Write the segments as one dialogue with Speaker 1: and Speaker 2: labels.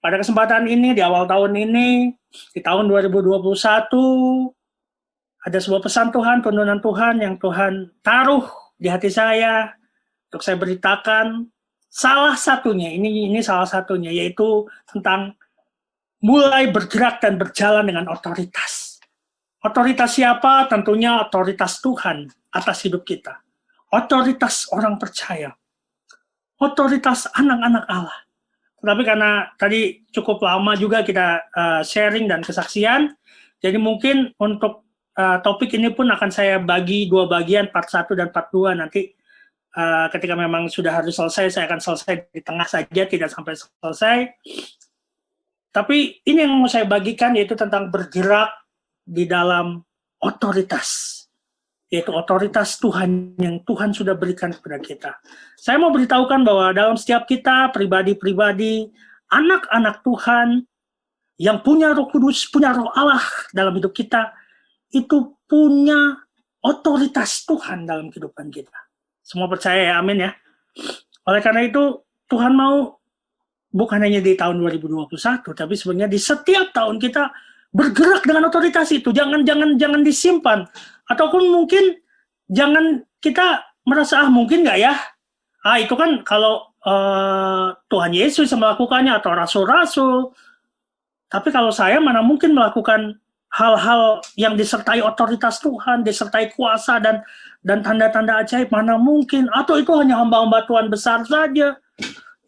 Speaker 1: pada kesempatan ini, di awal tahun ini, di tahun 2021, ada sebuah pesan Tuhan, tuntunan Tuhan yang Tuhan taruh di hati saya untuk saya beritakan. Salah satunya, ini salah satunya, yaitu tentang mulai bergerak dan berjalan dengan otoritas. Otoritas siapa? Tentunya otoritas Tuhan atas hidup kita. Otoritas orang percaya. Otoritas anak-anak Allah. Tetapi karena tadi cukup lama juga kita sharing dan kesaksian, jadi mungkin untuk topik ini pun akan saya bagi dua bagian, part 1 dan part 2 nanti. Ketika memang sudah harus selesai, saya akan selesai di tengah saja, tidak sampai selesai. Tapi ini yang mau saya bagikan, yaitu tentang bergerak di dalam otoritas, yaitu otoritas Tuhan yang Tuhan sudah berikan kepada kita. Saya mau beritahukan bahwa dalam setiap kita, pribadi-pribadi, anak-anak Tuhan, yang punya Roh Kudus, punya Roh Allah dalam hidup kita, itu punya otoritas Tuhan dalam kehidupan kita. Semua percaya ya, amin ya. Oleh karena itu, Tuhan mau bukan hanya di tahun 2021, tapi sebenarnya di setiap tahun kita bergerak dengan otoritas itu. Jangan disimpan. Ataupun mungkin jangan kita merasa, mungkin nggak ya? Itu kan kalau Tuhan Yesus yang melakukannya atau rasul-rasul. Tapi kalau saya mana mungkin melakukan hal-hal yang disertai otoritas Tuhan, disertai kuasa dan tanda-tanda ajaib, mana mungkin. Atau itu hanya hamba-hamba Tuhan besar saja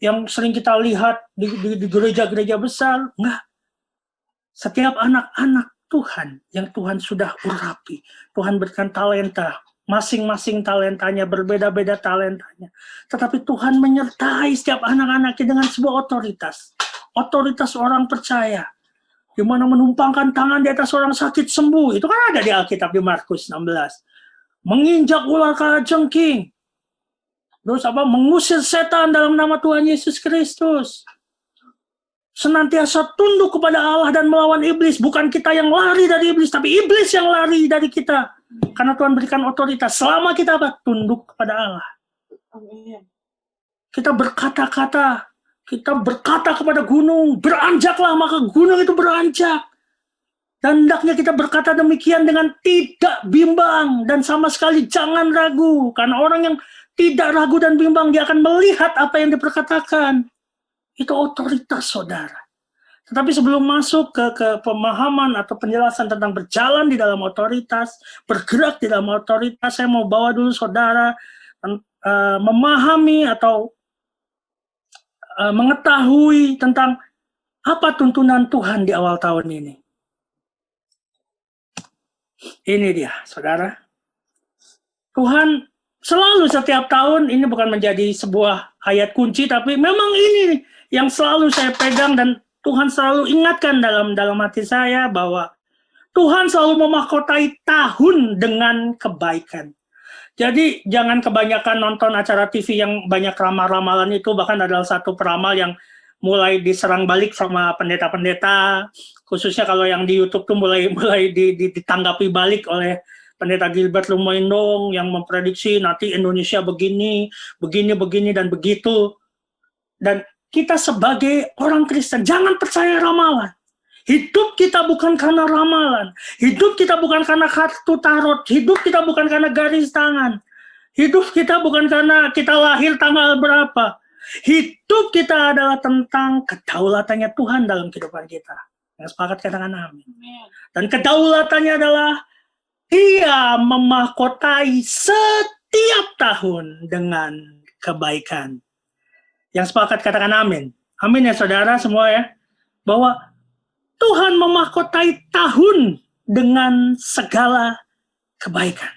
Speaker 1: yang sering kita lihat di gereja-gereja besar. Enggak. Setiap anak-anak Tuhan yang Tuhan sudah urapi, Tuhan berikan talenta, masing-masing talentanya, berbeda-beda talentanya. Tetapi Tuhan menyertai setiap anak-anaknya dengan sebuah otoritas. Otoritas orang percaya, di mana menumpangkan tangan di atas orang sakit sembuh. Itu kan ada di Alkitab di Markus 16. Menginjak ular kalajengking. Terus mengusir setan dalam nama Tuhan Yesus Kristus. Senantiasa tunduk kepada Allah dan melawan iblis. Bukan kita yang lari dari iblis, tapi iblis yang lari dari kita. Karena Tuhan berikan otoritas. Selama kita tunduk kepada Allah. Amin. Kita berkata-kata. Kita berkata kepada gunung, beranjaklah, maka gunung itu beranjak. Dan hendaknya kita berkata demikian dengan tidak bimbang. Dan sama sekali jangan ragu. Karena orang yang tidak ragu dan bimbang, dia akan melihat apa yang diperkatakan. Itu otoritas, saudara. Tetapi sebelum masuk ke pemahaman atau penjelasan tentang berjalan di dalam otoritas, bergerak di dalam otoritas, saya mau bawa dulu saudara memahami atau mengetahui tentang apa tuntunan Tuhan di awal tahun ini. Ini dia, saudara. Tuhan selalu setiap tahun, ini bukan menjadi sebuah ayat kunci, tapi memang ini yang selalu saya pegang dan Tuhan selalu ingatkan dalam hati saya bahwa Tuhan selalu memahkotai tahun dengan kebaikan. Jadi jangan kebanyakan nonton acara TV yang banyak ramal-ramalan itu, bahkan adalah satu peramal yang mulai diserang balik sama pendeta-pendeta, khususnya kalau yang di YouTube tuh mulai ditanggapi balik oleh Pendeta Gilbert Lumoindong yang memprediksi nanti Indonesia begini, dan begitu. Dan kita sebagai orang Kristen jangan percaya ramalan. Hidup kita bukan karena ramalan. Hidup kita bukan karena kartu tarot. Hidup kita bukan karena garis tangan. Hidup kita bukan karena kita lahir tanggal berapa. Hidup kita adalah tentang kedaulatannya Tuhan dalam kehidupan kita. Yang sepakat katakan amin. Dan kedaulatannya adalah Dia memahkotai setiap tahun dengan kebaikan. Yang sepakat katakan amin. Amin ya saudara semua ya. Bahwa Tuhan memahkotai tahun dengan segala kebaikan.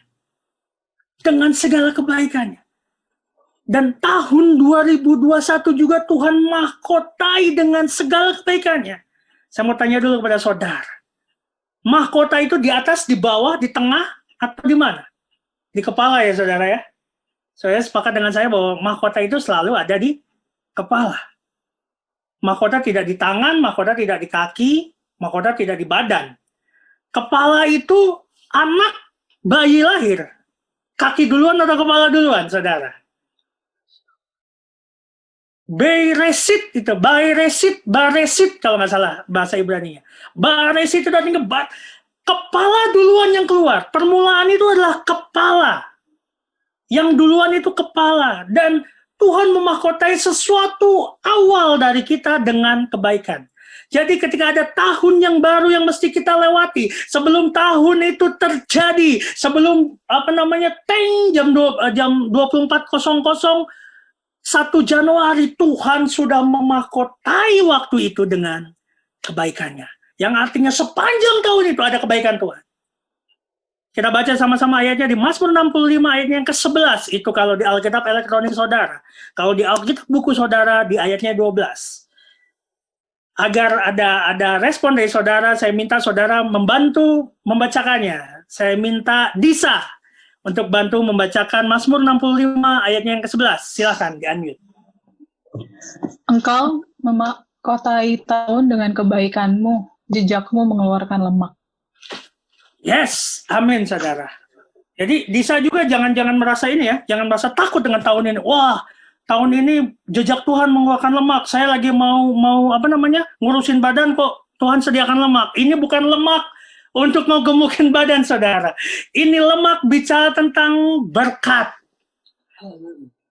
Speaker 1: Dengan segala kebaikannya. Dan tahun 2021 juga Tuhan mahkotai dengan segala kebaikannya. Saya mau tanya dulu kepada saudara. Mahkota itu di atas, di bawah, di tengah, atau di mana? Di kepala ya saudara ya. Saya sepakat dengan saya bahwa mahkota itu selalu ada di kepala. Mahkota tidak di tangan, mahkota tidak di kaki, mahkota tidak di badan. Kepala itu anak bayi lahir. Kaki duluan atau kepala duluan, saudara? Beresit itu, Baresit kalau nggak salah bahasa Ibrani-nya. Baresit itu artinya kepala duluan yang keluar. Permulaan itu adalah kepala. Yang duluan itu kepala. Dan Tuhan memahkotai sesuatu awal dari kita dengan kebaikan. Jadi ketika ada tahun yang baru yang mesti kita lewati, sebelum tahun itu terjadi, sebelum jam 24.00, 1 Januari Tuhan sudah memahkotai waktu itu dengan kebaikannya. Yang artinya sepanjang tahun itu ada kebaikan Tuhan. Kita baca sama-sama ayatnya di Mazmur 65 ayatnya yang ke-11. Itu kalau di Alkitab elektronik saudara. Kalau di Alkitab buku saudara di ayatnya 12. Agar ada respon dari saudara, saya minta saudara membantu membacakannya. Saya minta Disa untuk bantu membacakan Mazmur 65 ayatnya yang ke-11. Silakan di-unmute.
Speaker 2: Engkau memahkotai tahun dengan kebaikanmu, jejakmu mengeluarkan lemak.
Speaker 1: Yes, amin saudara. Jadi Disa juga jangan merasa ini ya, jangan merasa takut dengan tahun ini. Wah, tahun ini jejak Tuhan mengeluarkan lemak. Saya lagi mau ngurusin badan kok Tuhan sediakan lemak. Ini bukan lemak untuk ngegemukin badan saudara. Ini lemak bicara tentang berkat.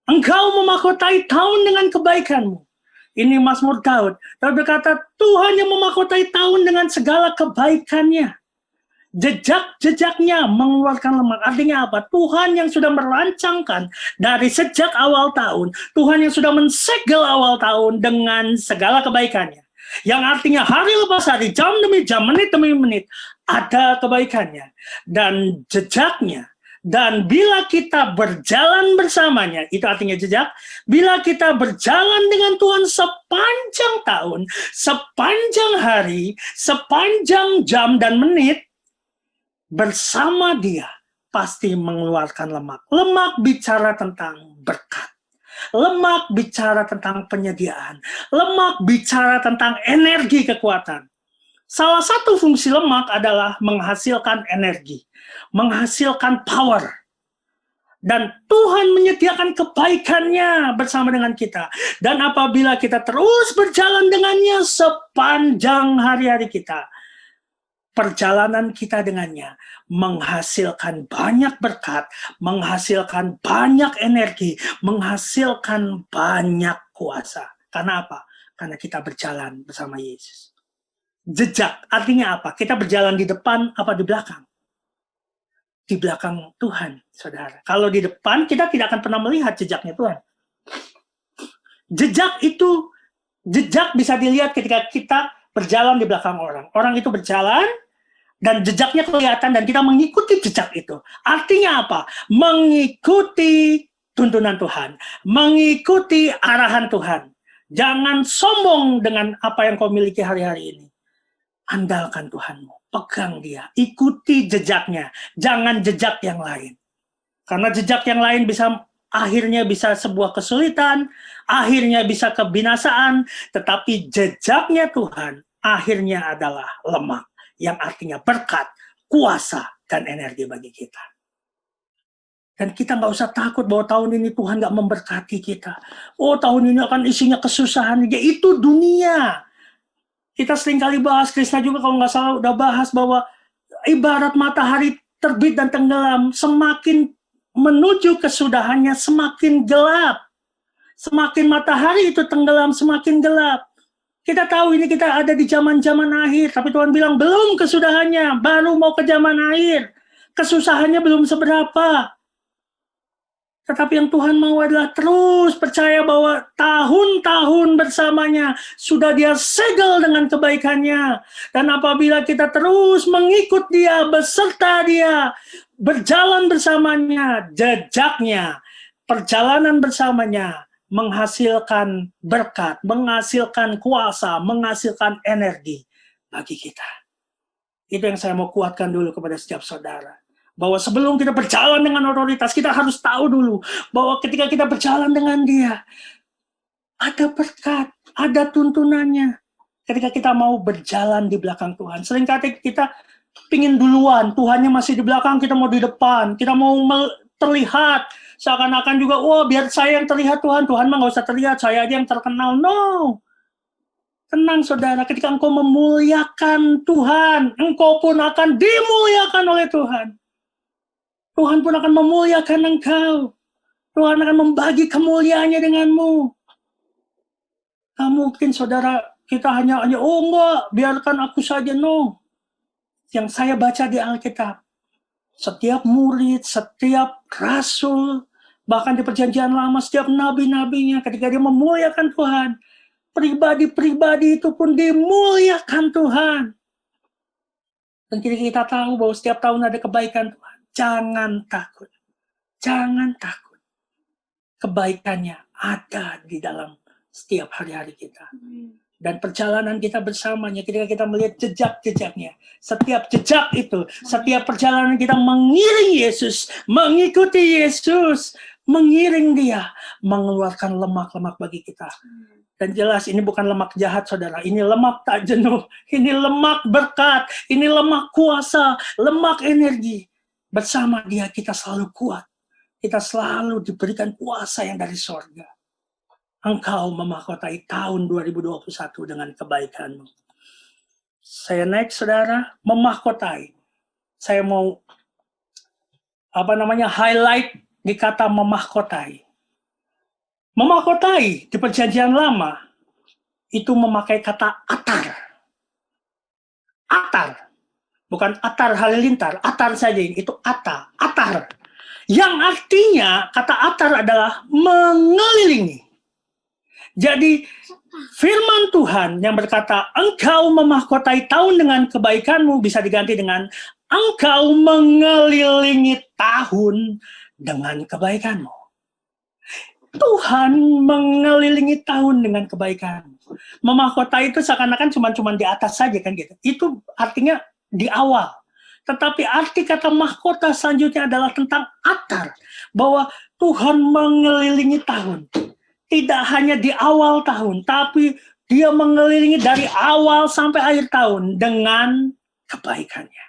Speaker 1: Engkau memahkotai tahun dengan kebaikanmu. Ini Mazmur Daud. Daud berkata, Tuhan yang memahkotai tahun dengan segala kebaikannya. Jejak-jejaknya mengeluarkan lemak. Artinya apa? Tuhan yang sudah merancangkan dari sejak awal tahun. Tuhan yang sudah mensegel awal tahun dengan segala kebaikannya. Yang artinya hari lepas hari, jam demi jam, menit demi menit, ada kebaikannya. Dan jejaknya. Dan bila kita berjalan bersamanya, itu artinya jejak. Bila kita berjalan dengan Tuhan sepanjang tahun, sepanjang hari, sepanjang jam dan menit, bersama dia pasti mengeluarkan lemak. Lemak bicara tentang berkat. Lemak bicara tentang penyediaan. Lemak bicara tentang energi kekuatan. Salah satu fungsi lemak adalah menghasilkan energi, menghasilkan power. Dan Tuhan menyediakan kebaikannya bersama dengan kita. Dan apabila kita terus berjalan dengannya sepanjang hari-hari kita, perjalanan kita dengannya menghasilkan banyak berkat, menghasilkan banyak energi, menghasilkan banyak kuasa. Karena apa? Karena kita berjalan bersama Yesus. Jejak artinya apa? Kita berjalan di depan apa di belakang? Di belakang Tuhan, saudara. Kalau di depan, kita tidak akan pernah melihat jejaknya Tuhan. Jejak bisa dilihat ketika kita berjalan di belakang orang. Orang itu berjalan, dan jejaknya kelihatan, dan kita mengikuti jejak itu. Artinya apa? Mengikuti tuntunan Tuhan. Mengikuti arahan Tuhan. Jangan sombong dengan apa yang kau miliki hari-hari ini. Andalkan Tuhanmu. Pegang dia. Ikuti jejaknya. Jangan jejak yang lain. Karena jejak yang lain akhirnya bisa sebuah kesulitan, akhirnya bisa kebinasaan, tetapi jejaknya Tuhan akhirnya adalah lemak. Yang artinya berkat, kuasa, dan energi bagi kita. Dan kita nggak usah takut bahwa tahun ini Tuhan nggak memberkati kita. Oh, tahun ini akan isinya kesusahan. Ya, itu dunia. Kita sering kali bahas, Krisna juga kalau nggak salah udah bahas bahwa ibarat matahari terbit dan tenggelam, semakin menuju kesudahannya semakin gelap. Semakin matahari itu tenggelam, semakin gelap. Kita tahu ini kita ada di zaman-zaman akhir, tapi Tuhan bilang belum kesudahannya, baru mau ke zaman akhir. Kesusahannya belum seberapa. Tetapi yang Tuhan mau adalah terus percaya bahwa tahun-tahun bersamanya sudah dia segel dengan kebaikannya. Dan apabila kita terus mengikut dia, beserta dia, berjalan bersamanya, jejaknya, perjalanan bersamanya, menghasilkan berkat, menghasilkan kuasa, menghasilkan energi bagi kita. Itu yang saya mau kuatkan dulu kepada setiap saudara. Bahwa sebelum kita berjalan dengan otoritas, kita harus tahu dulu bahwa ketika kita berjalan dengan dia, ada berkat, ada tuntunannya. Ketika kita mau berjalan di belakang Tuhan. Seringkali kita pingin duluan, Tuhannya masih di belakang, kita mau di depan. Kita mau terlihat. Seakan-akan juga, biar saya yang terlihat Tuhan. Tuhan mah nggak usah terlihat, saya aja yang terkenal. No. Tenang saudara, ketika engkau memuliakan Tuhan, engkau pun akan dimuliakan oleh Tuhan. Tuhan pun akan memuliakan engkau. Tuhan akan membagi kemuliaannya denganmu. Nah, mungkin saudara, kita hanya enggak, biarkan aku saja. No. Yang saya baca di Alkitab, setiap murid, setiap rasul, bahkan di perjanjian lama, setiap nabi-nabinya, ketika dia memuliakan Tuhan, pribadi-pribadi itu pun dimuliakan Tuhan. Dan kita tahu bahwa setiap tahun ada kebaikan Tuhan. Jangan takut. Jangan takut. Kebaikannya ada di dalam setiap hari-hari kita. Dan perjalanan kita bersamanya, ketika kita melihat jejak-jejaknya. Setiap jejak itu, setiap perjalanan kita mengiring Yesus, mengikuti Yesus, mengiring dia, mengeluarkan lemak-lemak bagi kita. Dan jelas ini bukan lemak jahat, saudara. Ini lemak tak jenuh. Ini lemak berkat. Ini lemak kuasa. Lemak energi. Bersama dia kita selalu kuat. Kita selalu diberikan kuasa yang dari sorga. Engkau memahkotai tahun 2021 dengan kebaikanmu. Saya next, saudara. Memahkotai. Saya mau highlight di kata memahkotai. Memahkotai di perjanjian lama itu memakai kata atar. Atar. Bukan atar halilintar, atar saja ini. Itu atar. Yang artinya kata atar adalah mengelilingi. Jadi firman Tuhan yang berkata engkau memahkotai tahun dengan kebaikanmu bisa diganti dengan engkau mengelilingi tahun dengan kebaikanmu. Tuhan mengelilingi tahun dengan kebaikan. Memahkotai itu seakan-akan cuma di atas saja kan gitu. Itu artinya di awal. Tetapi arti kata mahkota selanjutnya adalah tentang atar. Bahwa Tuhan mengelilingi tahun. Tidak hanya di awal tahun, tapi dia mengelilingi dari awal sampai akhir tahun dengan kebaikannya.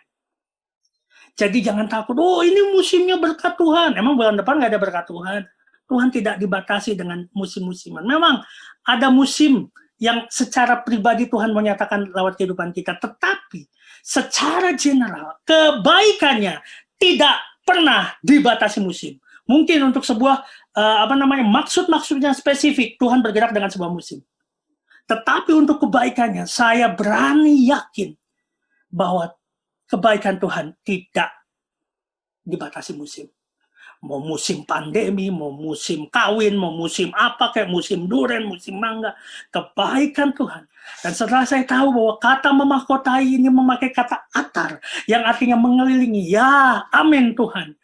Speaker 1: Jadi jangan takut, ini musimnya berkat Tuhan. Emang bulan depan nggak ada berkat Tuhan? Tuhan tidak dibatasi dengan musim-musiman. Memang ada musim yang secara pribadi Tuhan menyatakan lewat kehidupan kita. Tetapi secara general, kebaikannya tidak pernah dibatasi musim. Mungkin untuk sebuah maksud-maksudnya spesifik, Tuhan bergerak dengan sebuah musim. Tetapi untuk kebaikannya, saya berani yakin bahwa kebaikan Tuhan tidak dibatasi musim. Mau musim pandemi, mau musim kawin, mau musim apa, kayak musim duren, musim mangga. Kebaikan Tuhan. Dan setelah saya tahu bahwa kata memahkotai ini memakai kata atar, yang artinya mengelilingi. Ya, amin Tuhan.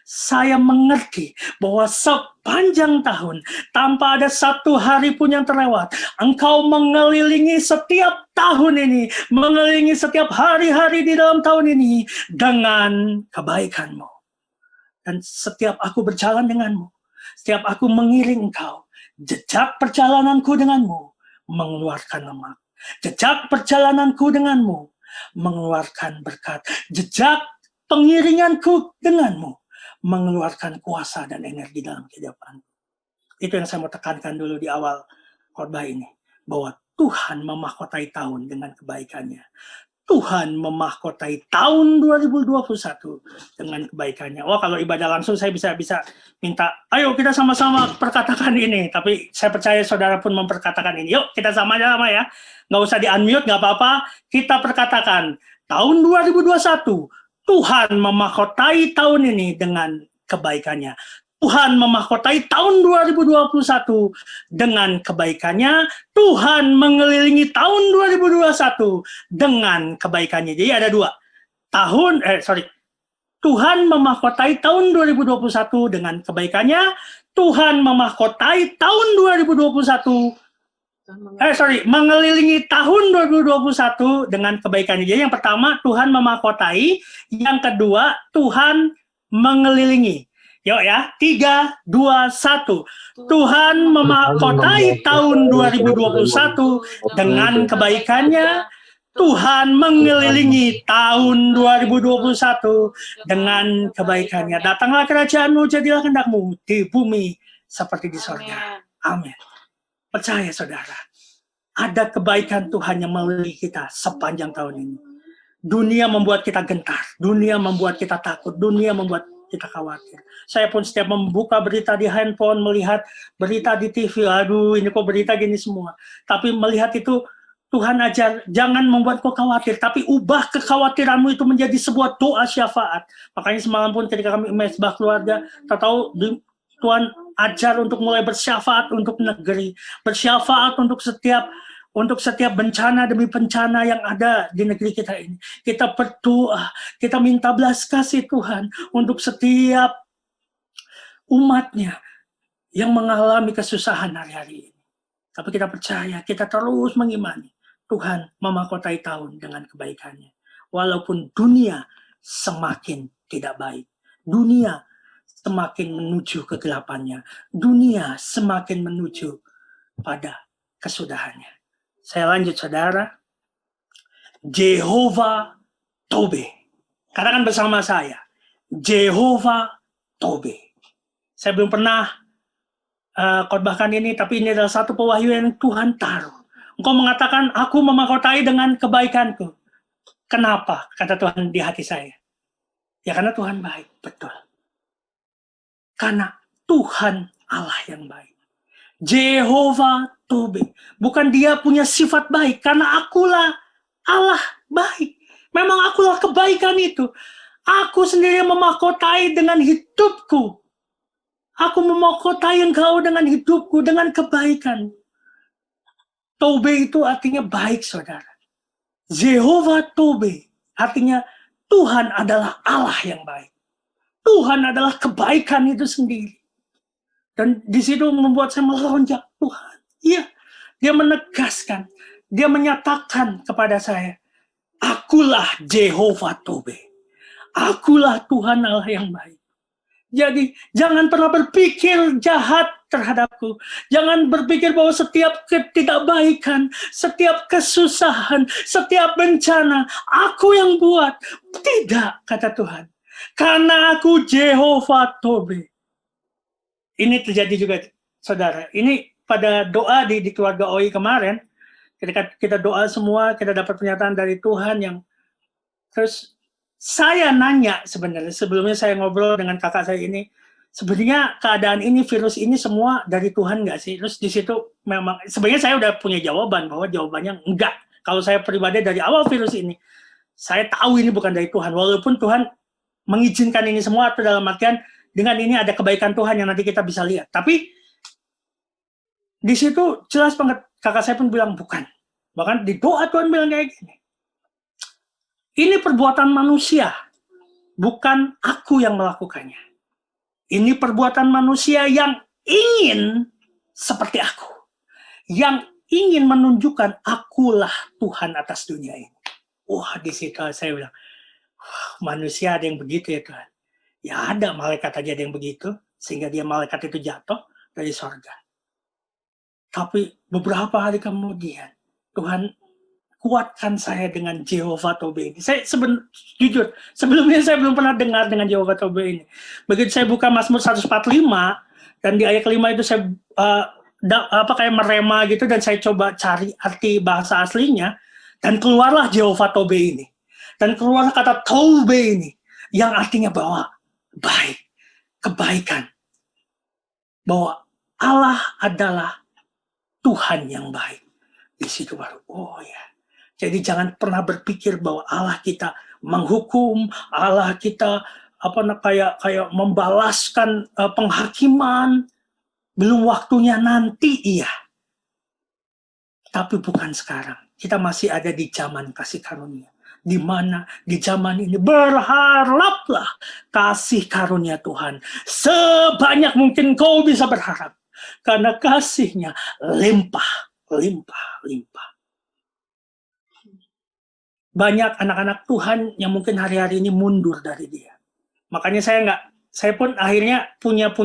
Speaker 1: Saya mengerti bahwa sepanjang tahun, tanpa ada satu hari pun yang terlewat, Engkau mengelilingi setiap tahun ini, mengelilingi setiap hari-hari di dalam tahun ini dengan kebaikan-Mu. Dan setiap aku berjalan denganmu, setiap aku mengiring engkau, jejak perjalananku denganmu mengeluarkan lemak. Jejak perjalananku denganmu mengeluarkan berkat. Jejak pengiringanku denganmu mengeluarkan kuasa dan energi dalam kehidupan. Itu yang saya mau tekankan dulu di awal khotbah ini. Bahwa Tuhan memahkotai tahun dengan kebaikannya. Tuhan memahkotai tahun 2021 dengan kebaikannya. Kalau ibadah langsung saya bisa minta, ayo kita sama-sama perkatakan ini. Tapi saya percaya saudara pun memperkatakan ini. Yuk kita sama-sama ya. Nggak usah di-unmute, nggak apa-apa. Kita perkatakan, tahun 2021, Tuhan memahkotai tahun ini dengan kebaikannya. Tuhan memahkotai tahun 2021 dengan kebaikannya. Tuhan mengelilingi tahun 2021 dengan kebaikannya. Jadi ada dua. Tuhan memahkotai tahun 2021 dengan kebaikannya. Tuhan memahkotai tahun 2021. Mengelilingi tahun 2021 dengan kebaikannya. Jadi yang pertama, Tuhan memahkotai. Yang kedua, Tuhan mengelilingi. Yuk ya, 3, 2, 1. Tuhan memahkotai tahun 2021 dengan kebaikannya. Tuhan mengelilingi tahun 2021 dengan kebaikannya. Datanglah kerajaan-Mu, jadilah kehendak-Mu di bumi seperti di sorga. Amin. Percaya saudara, ada kebaikan Tuhan yang melalui kita sepanjang tahun ini. Dunia membuat kita gentar, dunia membuat kita takut, dunia membuat kita khawatir. Saya pun setiap membuka berita di handphone, melihat berita di TV, aduh ini kok berita gini semua. Tapi melihat itu, Tuhan ajar, jangan membuat kau khawatir, tapi ubah kekhawatiranmu itu menjadi sebuah doa syafaat. Makanya semalam pun ketika kami mesbah keluarga, tak tahu Tuhan ajar untuk mulai bersyafaat untuk negeri, bersyafaat untuk setiap bencana demi bencana yang ada di negeri kita ini. Kita berdoa, kita minta belas kasih Tuhan untuk setiap umatnya yang mengalami kesusahan hari-hari ini. Tapi kita percaya, kita terus mengimani Tuhan memahkotai tahun dengan kebaikannya. Walaupun dunia semakin tidak baik, dunia semakin menuju kegelapannya, dunia semakin menuju pada kesudahannya. Saya lanjut saudara. Jehovah Tobe. Katakan bersama saya. Jehovah Tobe. Saya belum pernah khotbahkan ini, tapi ini adalah satu pewahyu yang Tuhan taruh. Engkau mengatakan, aku memahkotai dengan kebaikanku. Kenapa? Kata Tuhan di hati saya. Ya karena Tuhan baik, betul. Karena Tuhan Allah yang baik. Jehovah Tobe. Bukan dia punya sifat baik, karena akulah Allah baik. Memang akulah kebaikan itu. Aku sendiri memahkotai dengan hidupku. Aku memahkotai engkau dengan hidupku, dengan kebaikan. Tobe itu artinya baik, saudara. Jehovah Tobe artinya Tuhan adalah Allah yang baik. Tuhan adalah kebaikan itu sendiri. Dan di situ membuat saya melonjak, Tuhan. Iya, dia menegaskan, dia menyatakan kepada saya, akulah Jehovah Tobe. Akulah Tuhan Allah yang baik. Jadi jangan pernah berpikir jahat terhadapku. Jangan berpikir bahwa setiap ketidakbaikan, setiap kesusahan, setiap bencana, aku yang buat. Tidak, kata Tuhan. Karena aku Jehovah Tobe. Ini terjadi juga, saudara. Ini pada doa di keluarga OI kemarin, ketika kita doa semua, kita dapat pernyataan dari Tuhan yang terus saya nanya sebenarnya, sebelumnya saya ngobrol dengan kakak saya ini, sebenarnya keadaan ini, virus ini semua dari Tuhan nggak sih? Terus di situ memang, sebenarnya saya udah punya jawaban, bahwa jawabannya enggak. Kalau saya pribadi dari awal virus ini, saya tahu ini bukan dari Tuhan. Walaupun Tuhan mengizinkan ini semua, atau dalam artian, dengan ini ada kebaikan Tuhan yang nanti kita bisa lihat. Tapi, di situ jelas banget, kakak saya pun bilang bukan. Bahkan di doa Tuhan bilang kayak gini. Ini perbuatan manusia, bukan aku yang melakukannya. Ini perbuatan manusia yang ingin seperti aku. Yang ingin menunjukkan akulah Tuhan atas dunia ini. Wah, di situ saya bilang, manusia ada yang begitu ya Tuhan. Ya ada, malaikat aja ada yang begitu, sehingga dia malaikat itu jatuh dari sorga. Tapi beberapa hari kemudian, Tuhan kuatkan saya dengan Jehovah Tobe ini. Saya jujur, sebelumnya saya belum pernah dengar dengan Jehovah Tobe ini. Begitu saya buka Mazmur 145, dan di ayat kelima itu saya kayak merema gitu, dan saya coba cari arti bahasa aslinya, dan keluarlah Jehovah Tobe ini. Dan keluarlah kata Tobe ini, yang artinya bahwa baik, kebaikan. Bahwa Allah adalah Tuhan yang baik. Di situ baru, oh ya. Jadi jangan pernah berpikir bahwa Allah kita menghukum, Allah kita kayak membalaskan penghakiman, belum waktunya nanti iya. Tapi bukan sekarang. Kita masih ada di zaman kasih karunia. Di mana di zaman ini berharaplah kasih karunia Tuhan. Sebanyak mungkin kau bisa berharap. Karena kasihnya limpah, limpah, limpah. Banyak anak-anak Tuhan yang mungkin hari-hari ini mundur dari dia. Makanya saya pun akhirnya punya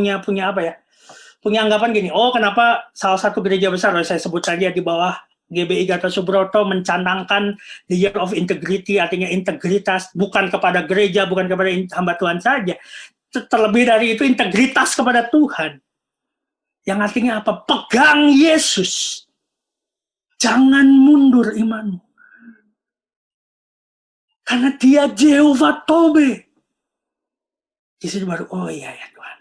Speaker 1: anggapan gini, oh kenapa salah satu gereja besar, saya sebut saja di bawah GBI Gatot Subroto mencantangkan the year of integrity, artinya integritas, bukan kepada gereja, bukan kepada hamba Tuhan saja. Terlebih dari itu integritas kepada Tuhan. Yang artinya apa? Pegang Yesus. Jangan mundur imanmu. Karena dia Jehovah Tobe. Di situ baru, oh iya ya Tuhan.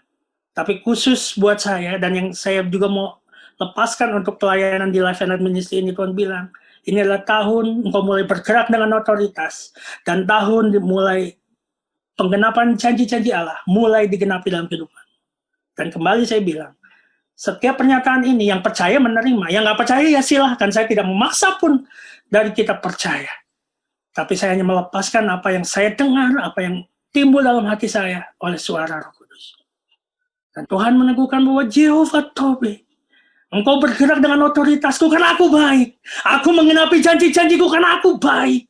Speaker 1: Tapi khusus buat saya, dan yang saya juga mau lepaskan untuk pelayanan di Life and Light Ministry ini, Tuhan bilang, ini adalah tahun engkau mulai bergerak dengan otoritas, dan tahun mulai penggenapan janji-janji Allah, mulai digenapi dalam kehidupan. Dan kembali saya bilang, setiap pernyataan ini, yang percaya menerima, yang nggak percaya ya silahkan, saya tidak memaksa pun dari kita percaya. Tapi saya hanya melepaskan apa yang saya dengar, apa yang timbul dalam hati saya oleh suara Roh Kudus. Dan Tuhan meneguhkan bahwa Jehovah Tobe, engkau bergerak dengan otoritasku karena aku baik. Aku mengenapi janji-janjiku karena aku baik.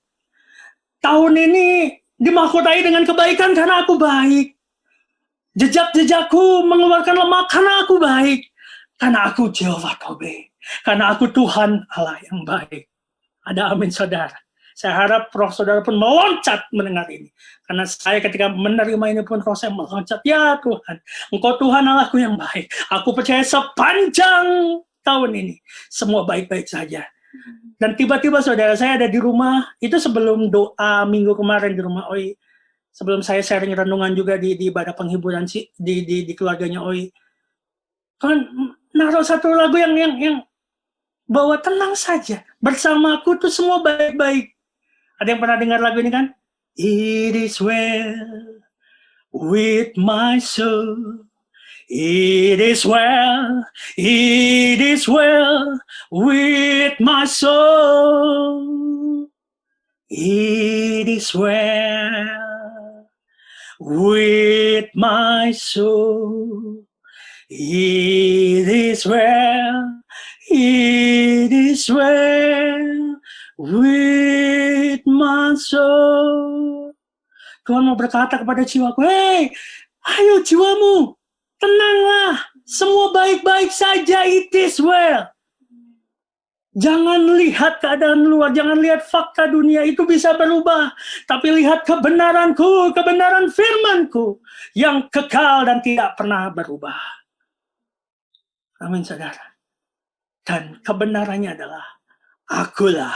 Speaker 1: Tahun ini dimahkotai dengan kebaikan karena aku baik. Jejak-jejakku mengeluarkan lemak karena aku baik. Karena aku Jehovah Tobe. Karena aku Tuhan Allah yang baik. Ada amin saudara. Saya harap roh saudara pun meloncat mendengar ini. Karena saya ketika menerima ini pun roh saya meloncat. Ya Tuhan, engkau Tuhan Allahku yang baik. Aku percaya sepanjang tahun ini semua baik-baik saja. Dan tiba-tiba saudara saya ada di rumah. Itu sebelum doa minggu kemarin di rumah Oi. Sebelum saya sharing renungan juga di ibadah penghiburan di keluarganya Oi. Kan naruh satu lagu yang bahwa tenang saja. Bersamaku tuh semua baik-baik. Ada yang pernah dengar lagu ini kan? It is well with my soul. It is well with my soul. It is well with my soul. It is well with my soul. Tuhan mau berkata kepada jiwaku, hey, ayo jiwamu, tenanglah, semua baik-baik saja, it is well. Jangan lihat keadaan luar, jangan lihat fakta dunia, itu bisa berubah. Tapi lihat kebenaranku, kebenaran firmanku, yang kekal dan tidak pernah berubah. Amin saudara. Dan kebenarannya adalah, akulah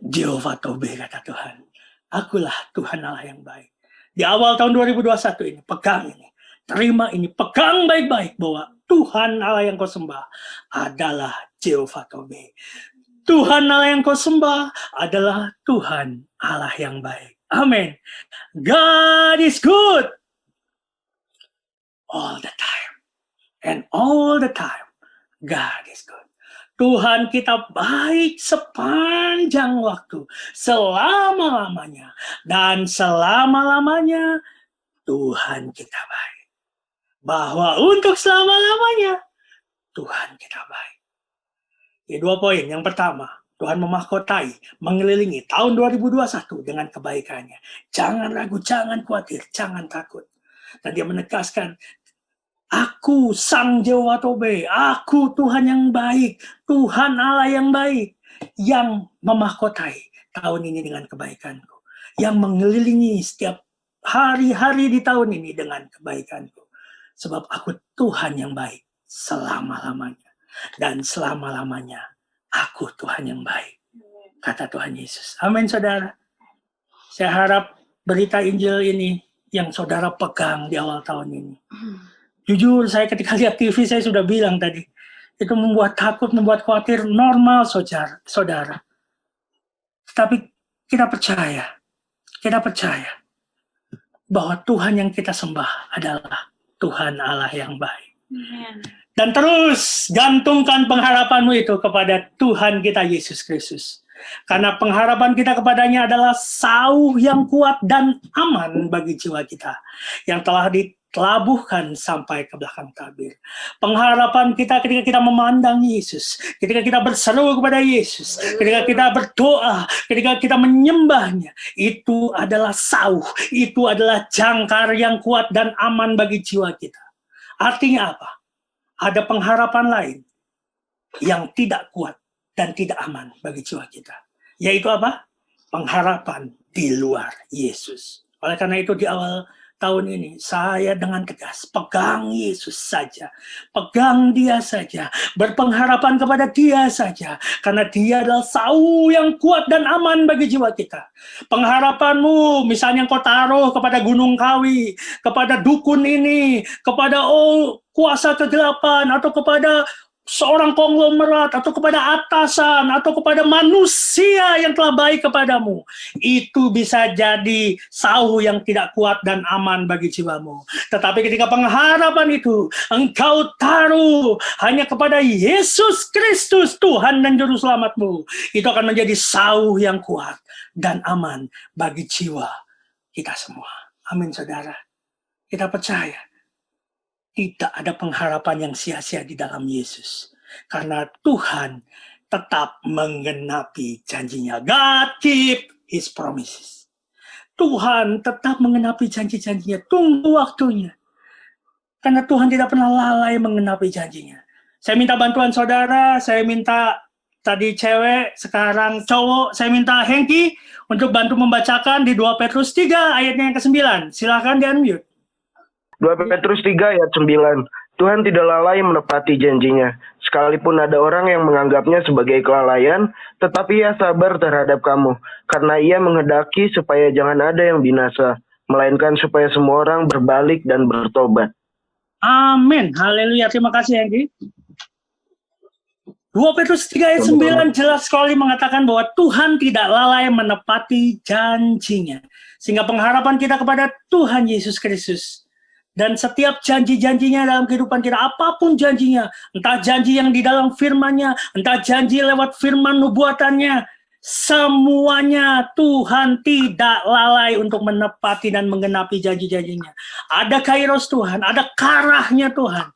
Speaker 1: Jehovah Tobe, kata Tuhan. Akulah Tuhan Allah yang baik. Di awal tahun 2021 ini, pegang ini. Terima ini, pegang baik-baik bahwa Tuhan Allah yang kau sembah adalah Jehovah Tobe. Tuhan Allah yang kau sembah adalah Tuhan Allah yang baik. Amin. God is good all the time. And all the time, God is good. Tuhan kita baik sepanjang waktu, selama-lamanya. Dan selama-lamanya, Tuhan kita baik. Bahwa untuk selama-lamanya, Tuhan kita baik. Ya, 2 poin. Yang pertama, Tuhan memahkotai, mengelilingi tahun 2021 dengan kebaikannya. Jangan ragu, jangan khawatir, jangan takut. Dan dia menegaskan, aku Sang Jehovah Tobe, aku Tuhan yang baik, Tuhan Allah yang baik, yang memahkotai tahun ini dengan kebaikanku, yang mengelilingi setiap hari-hari di tahun ini dengan kebaikanku. Sebab aku Tuhan yang baik selama-lamanya. Dan selama-lamanya aku Tuhan yang baik, kata Tuhan Yesus. Amin saudara. Saya harap berita Injil ini yang saudara pegang di awal tahun ini. Jujur saya ketika lihat TV saya sudah bilang tadi, itu membuat takut, membuat khawatir, normal saudara. Tapi kita percaya bahwa Tuhan yang kita sembah adalah Tuhan Allah yang baik.
Speaker 2: Amen.
Speaker 1: Dan terus gantungkan pengharapanmu itu kepada Tuhan kita Yesus Kristus. Karena pengharapan kita kepadanya adalah sauh yang kuat dan aman bagi jiwa kita, yang telah ditelabuhkan sampai ke belakang tabir. Pengharapan kita ketika kita memandang Yesus, ketika kita berseru kepada Yesus, ketika kita berdoa, ketika kita menyembahnya, itu adalah sauh, itu adalah jangkar yang kuat dan aman bagi jiwa kita. Artinya apa? Ada pengharapan lain yang tidak kuat, dan tidak aman bagi jiwa kita. Yaitu apa? Pengharapan di luar Yesus. Oleh karena itu di awal tahun ini, saya dengan tegas, pegang Yesus saja. Pegang dia saja. Berpengharapan kepada dia saja. Karena dia adalah sauh yang kuat dan aman bagi jiwa kita. Pengharapanmu, misalnya kau taruh kepada Gunung Kawi, kepada dukun ini, kepada kuasa kegelapan, atau kepada seorang konglomerat, atau kepada atasan, atau kepada manusia yang telah baik kepadamu, itu bisa jadi sauh yang tidak kuat dan aman bagi jiwamu. Tetapi ketika pengharapan itu engkau taruh hanya kepada Yesus Kristus, Tuhan dan Juru Selamatmu, itu akan menjadi sauh yang kuat dan aman bagi jiwa kita semua. Amin, saudara. Kita percaya tidak ada pengharapan yang sia-sia di dalam Yesus. Karena Tuhan tetap menggenapi janjinya. God keep His promises. Tuhan tetap menggenapi janji-janjinya. Tunggu waktunya. Karena Tuhan tidak pernah lalai menggenapi janjinya. Saya minta bantuan saudara, saya minta tadi cewek, sekarang cowok, saya minta Hengki untuk bantu membacakan di 2 Petrus 3 ayatnya yang ke-9. Silakan di-unmute.
Speaker 3: 2 Petrus 3 ayat 9. Tuhan tidak lalai menepati janjinya. Sekalipun ada orang yang menganggapnya sebagai kelalaian, tetapi ia sabar terhadap kamu. Karena ia menghendaki supaya jangan ada yang binasa, melainkan supaya semua orang berbalik dan bertobat.
Speaker 1: Amin. Haleluya. Terima kasih, Hengki. 2 Petrus 3 ayat 9 jelas sekali mengatakan bahwa Tuhan tidak lalai menepati janjinya. Sehingga pengharapan kita kepada Tuhan Yesus Kristus. Dan setiap janji-janjinya dalam kehidupan kita, apapun janjinya, entah janji yang di dalam firman-Nya, entah janji lewat firman nubuatannya, semuanya Tuhan tidak lalai untuk menepati dan menggenapi janji-janjinya. Ada kairos Tuhan, ada karahnya Tuhan.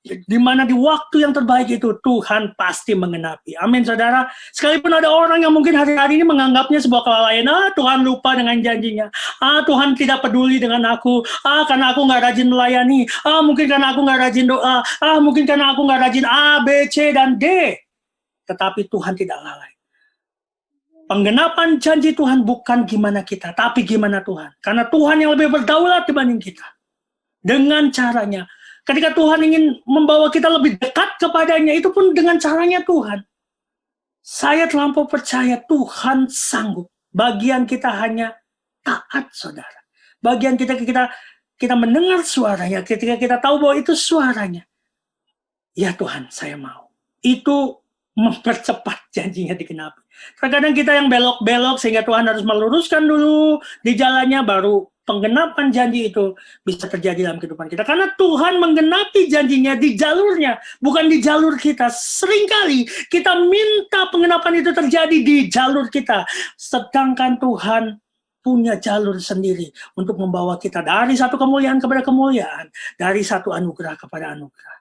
Speaker 1: Di mana di waktu yang terbaik itu Tuhan pasti menggenapi. Amin, saudara. Sekalipun ada orang yang mungkin hari-hari ini menganggapnya sebuah kelalaian. Tuhan lupa dengan janjinya. Tuhan tidak peduli dengan aku. Karena aku nggak rajin melayani. Mungkin karena aku nggak rajin doa. Mungkin karena aku nggak rajin A, B, C, dan D. Tetapi Tuhan tidak lalai. Penggenapan janji Tuhan bukan gimana kita, tapi gimana Tuhan. Karena Tuhan yang lebih berdaulat dibanding kita. Dengan caranya. Ketika Tuhan ingin membawa kita lebih dekat kepadanya, itu pun dengan caranya Tuhan. Saya terlampau percaya Tuhan sanggup. Bagian kita hanya taat, saudara. Bagian kita mendengar suaranya, ketika kita tahu bahwa itu suaranya. Ya Tuhan, saya mau. Itu mempercepat janjinya digenapi. Terkadang kita yang belok-belok sehingga Tuhan harus meluruskan dulu di jalannya, baru penggenapan janji itu bisa terjadi dalam kehidupan kita. Karena Tuhan menggenapi janjinya di jalurnya, bukan di jalur kita. Seringkali kita minta penggenapan itu terjadi di jalur kita. Sedangkan Tuhan punya jalur sendiri untuk membawa kita dari satu kemuliaan kepada kemuliaan, dari satu anugerah kepada anugerah.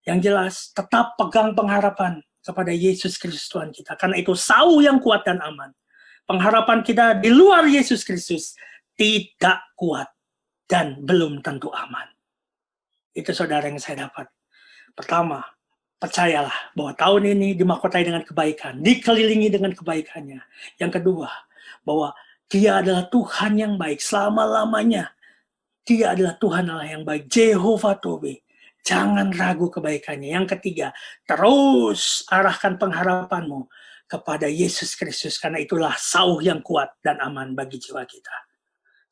Speaker 1: Yang jelas, tetap pegang pengharapan kepada Yesus Kristus Tuhan kita. Karena itu sauh yang kuat dan aman. Pengharapan kita di luar Yesus Kristus tidak kuat dan belum tentu aman. Itu saudara yang saya dapat. Pertama, percayalah bahwa tahun ini dimahkotai dengan kebaikan, dikelilingi dengan kebaikannya. Yang kedua, bahwa Dia adalah Tuhan yang baik selama-lamanya. Dia adalah Tuhan Allah yang baik, Jehovah Tobe. Jangan ragu kebaikannya. Yang ketiga, terus arahkan pengharapanmu kepada Yesus Kristus, karena itulah sauh yang kuat dan aman bagi jiwa kita.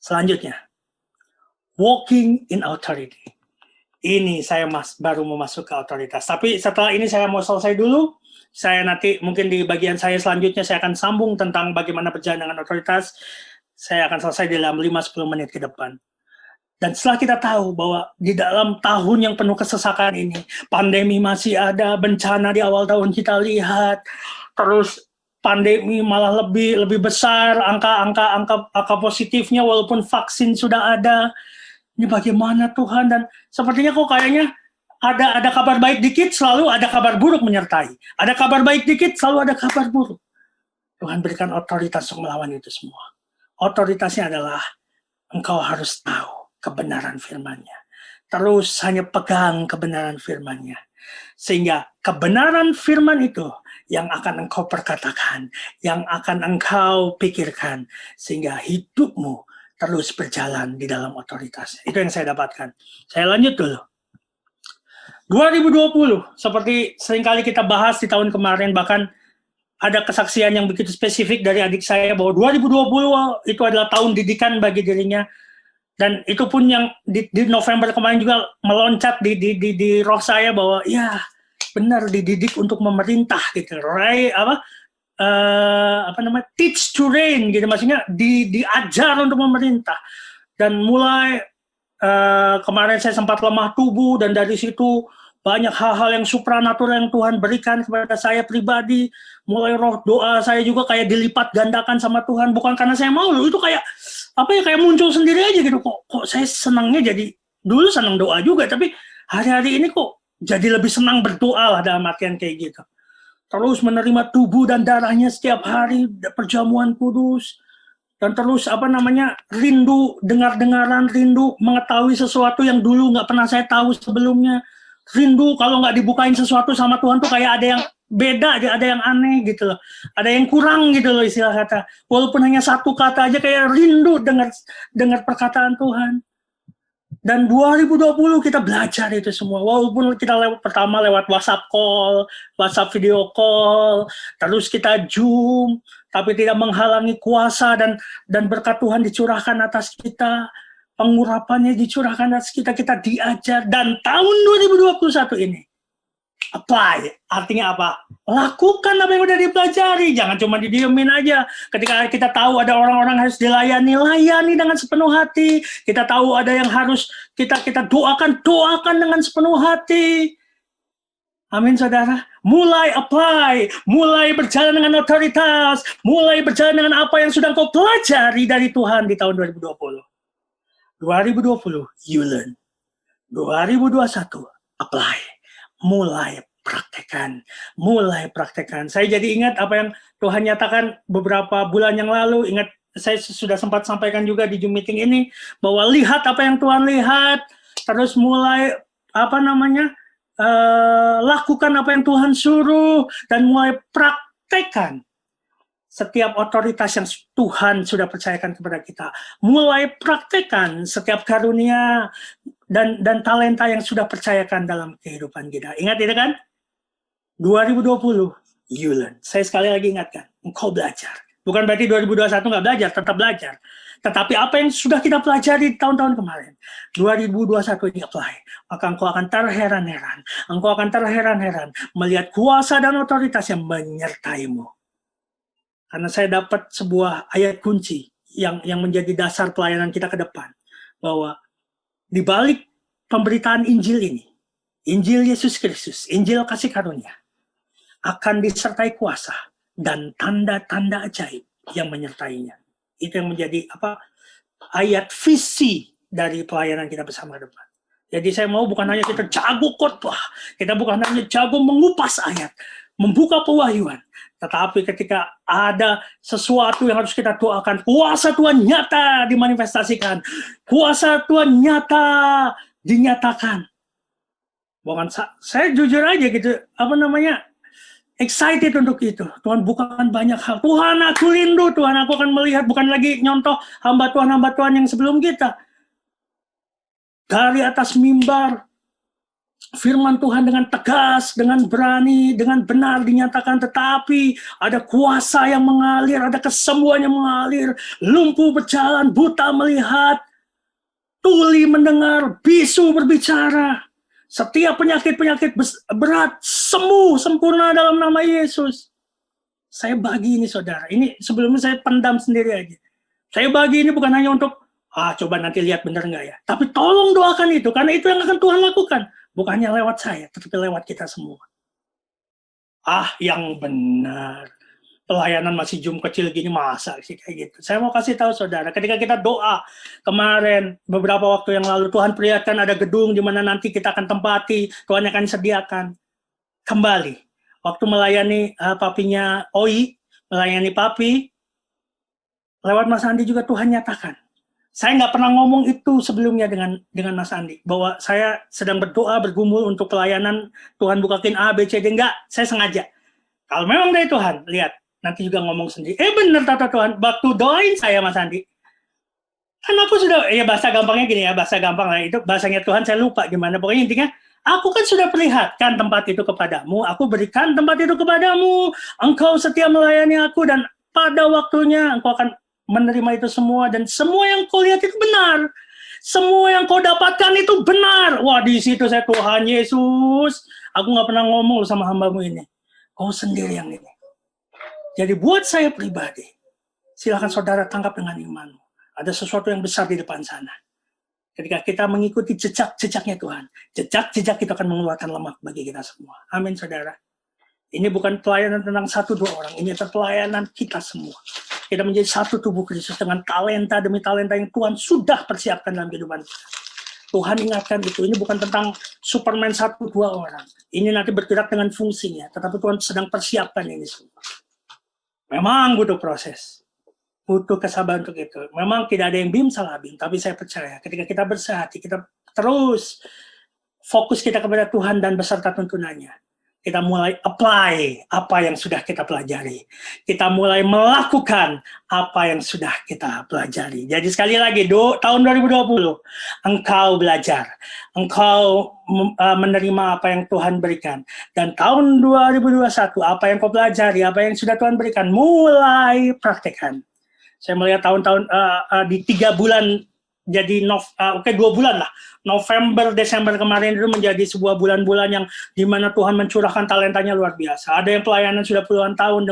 Speaker 1: Selanjutnya, walking in authority. Ini saya baru mau masuk ke otoritas. Tapi setelah ini saya mau selesai dulu. Saya nanti mungkin di bagian saya selanjutnya saya akan sambung tentang bagaimana berjalan dengan otoritas. Saya akan selesai dalam 5-10 menit ke depan. Dan setelah kita tahu bahwa di dalam tahun yang penuh kesesakan ini, pandemi masih ada, bencana di awal tahun kita lihat, terus pandemi malah lebih besar, angka positifnya walaupun vaksin sudah ada. Ini bagaimana Tuhan? Dan sepertinya kok kayaknya ada kabar baik dikit, selalu ada kabar buruk menyertai. Ada kabar baik dikit, selalu ada kabar buruk. Tuhan berikan otoritas untuk melawan itu semua. Otoritasnya adalah engkau harus tahu kebenaran firman-Nya. Terus hanya pegang kebenaran firman-Nya. Sehingga kebenaran firman itu yang akan engkau perkatakan, yang akan engkau pikirkan, sehingga hidupmu terus berjalan di dalam otoritas. Itu yang saya dapatkan. Saya lanjut dulu. 2020, seperti seringkali kita bahas di tahun kemarin, bahkan ada kesaksian yang begitu spesifik dari adik saya bahwa 2020 itu adalah tahun didikan bagi dirinya. Dan itu pun yang di November kemarin juga meloncat di roh saya bahwa ya benar dididik untuk memerintah gitu. Teach to reign gitu, maksudnya diajar untuk memerintah. Dan mulai kemarin saya sempat lemah tubuh, dan dari situ banyak hal-hal yang supranatural yang Tuhan berikan kepada saya pribadi. Mulai roh doa saya juga kayak dilipat gandakan sama Tuhan, bukan karena saya mau, itu kayak kayak muncul sendiri aja gitu. Kok saya senangnya, jadi dulu senang doa juga, tapi hari-hari ini kok jadi lebih senang berdoa lah, dalam artian kayak gitu. Terus menerima tubuh dan darahnya setiap hari, perjamuan kudus, dan terus rindu dengar-dengaran, rindu mengetahui sesuatu yang dulu nggak pernah saya tahu sebelumnya. Rindu kalau nggak dibukain sesuatu sama Tuhan tuh kayak ada yang beda, ada yang aneh gitu loh, ada yang kurang gitu loh, istilah kata. Walaupun hanya satu kata aja kayak rindu dengar perkataan Tuhan. Dan 2020 kita belajar itu semua, walaupun kita pertama lewat WhatsApp call, WhatsApp video call, terus kita Zoom, tapi tidak menghalangi kuasa dan berkat Tuhan dicurahkan atas kita. Pengurapannya dicurahkan atas kita, kita diajar. Dan tahun 2021 ini, apply. Artinya apa? Lakukan apa yang udah dipelajari. Jangan cuma didiemin aja. Ketika kita tahu ada orang-orang harus dilayani, layani dengan sepenuh hati. Kita tahu ada yang harus kita doakan dengan sepenuh hati. Amin, saudara. Mulai apply, mulai berjalan dengan otoritas, mulai berjalan dengan apa yang sudah kau pelajari dari Tuhan di tahun 2020. 2020, you learn. 2021, apply. Mulai praktekkan. Saya jadi ingat apa yang Tuhan nyatakan beberapa bulan yang lalu. Ingat, saya sudah sempat sampaikan juga di Zoom meeting ini, bahwa lihat apa yang Tuhan lihat, terus mulai lakukan apa yang Tuhan suruh, dan mulai praktekkan setiap otoritas yang Tuhan sudah percayakan kepada kita. Mulai praktekkan setiap karunia dan talenta yang sudah percayakan dalam kehidupan kita. Ingat itu kan? 2020, you learn. Saya sekali lagi ingatkan, engkau belajar. Bukan berarti 2021 nggak belajar, tetap belajar. Tetapi apa yang sudah kita pelajari di tahun-tahun kemarin, 2021 ini apply. Maka engkau akan terheran-heran. Engkau akan terheran-heran melihat kuasa dan otoritas yang menyertaimu. Karena saya dapat sebuah ayat kunci yang menjadi dasar pelayanan kita ke depan. Bahwa di balik pemberitaan Injil ini, Injil Yesus Kristus, Injil kasih karunia, akan disertai kuasa dan tanda-tanda ajaib yang menyertainya. Itu yang menjadi ayat visi dari pelayanan kita bersama ke depan. Jadi saya mau bukan hanya kita jago khotbah, kita bukan hanya jago mengupas ayat, membuka pewahyuan, tetapi ketika ada sesuatu yang harus kita doakan, kuasa Tuhan nyata dimanifestasikan, kuasa Tuhan nyata dinyatakan. Bukan saya jujur aja gitu, excited untuk itu. Tuhan bukakan banyak hal. Tuhan, aku rindu, Tuhan, aku akan melihat, bukan lagi nyontoh hamba Tuhan yang sebelum kita. Dari atas mimbar, firman Tuhan dengan tegas, dengan berani, dengan benar dinyatakan, tetapi ada kuasa yang mengalir, ada kesembuhan yang mengalir, lumpuh berjalan, buta melihat, tuli mendengar, bisu berbicara. Setiap penyakit-penyakit berat sembuh sempurna dalam nama Yesus. Saya bagi ini, saudara. Ini sebelumnya saya pendam sendiri aja. Saya bagi ini bukan hanya untuk coba nanti lihat benar nggak ya. Tapi tolong doakan itu, karena itu yang akan Tuhan lakukan. Bukan hanya lewat saya, tetapi lewat kita semua. Yang benar. Pelayanan masih Zoom kecil gini, masa sih kayak gitu. Saya mau kasih tahu saudara, ketika kita doa kemarin, beberapa waktu yang lalu, Tuhan perlihatkan ada gedung di mana nanti kita akan tempati, Tuhan akan sediakan. Kembali, waktu melayani papinya Oi, melayani papi, lewat Mas Andi juga Tuhan nyatakan, Saya nggak pernah ngomong itu sebelumnya dengan Mas Andi, bahwa saya sedang berdoa, bergumul untuk pelayanan, Tuhan bukakin A, B, C, D. Enggak, saya sengaja. Kalau memang dari Tuhan, lihat, nanti juga ngomong sendiri. Benar kata Tuhan, waktu doain saya Mas Andi, kan aku sudah, ya bahasa gampangnya gini ya, bahasa gampang lah, itu bahasanya Tuhan, saya lupa gimana, pokoknya intinya, aku kan sudah perlihatkan tempat itu kepadamu, aku berikan tempat itu kepadamu, engkau setia melayani aku, dan pada waktunya engkau akan menerima itu semua, dan semua yang kau lihat itu benar. Semua yang kau dapatkan itu benar. Wah, di situ saya, Tuhan Yesus, aku nggak pernah ngomong sama hambamu ini. Kau sendiri yang ini. Jadi buat saya pribadi, silakan saudara tangkap dengan imanmu. Ada sesuatu yang besar di depan sana. Ketika kita mengikuti jejak-jejaknya Tuhan, jejak-jejak itu akan mengeluarkan lemak bagi kita semua. Amin, saudara. Ini bukan pelayanan tentang 1-2 orang, ini adalah pelayanan kita semua. Kita menjadi satu tubuh Kristus dengan talenta demi talenta yang Tuhan sudah persiapkan dalam kehidupan kita. Tuhan ingatkan itu, ini bukan tentang Superman 1-2 orang. Ini nanti bergerak dengan fungsinya, tetapi Tuhan sedang persiapkan ini semua. Memang butuh proses, butuh kesabaran untuk itu. Memang tidak ada yang bim salah bim, tapi saya percaya ketika kita bersehati, kita terus fokus kita kepada Tuhan dan beserta tuntunannya. Kita mulai apply apa yang sudah kita pelajari. Kita mulai melakukan apa yang sudah kita pelajari. Jadi sekali lagi, tahun 2020, engkau belajar. Engkau menerima apa yang Tuhan berikan. Dan tahun 2021, apa yang kau pelajari, apa yang sudah Tuhan berikan, mulai praktekkan. Saya melihat tahun-tahun di 3 bulan, jadi 2 bulan lah. November, Desember kemarin itu menjadi sebuah bulan-bulan yang dimana Tuhan mencurahkan talentanya luar biasa. Ada yang pelayanan sudah puluhan tahun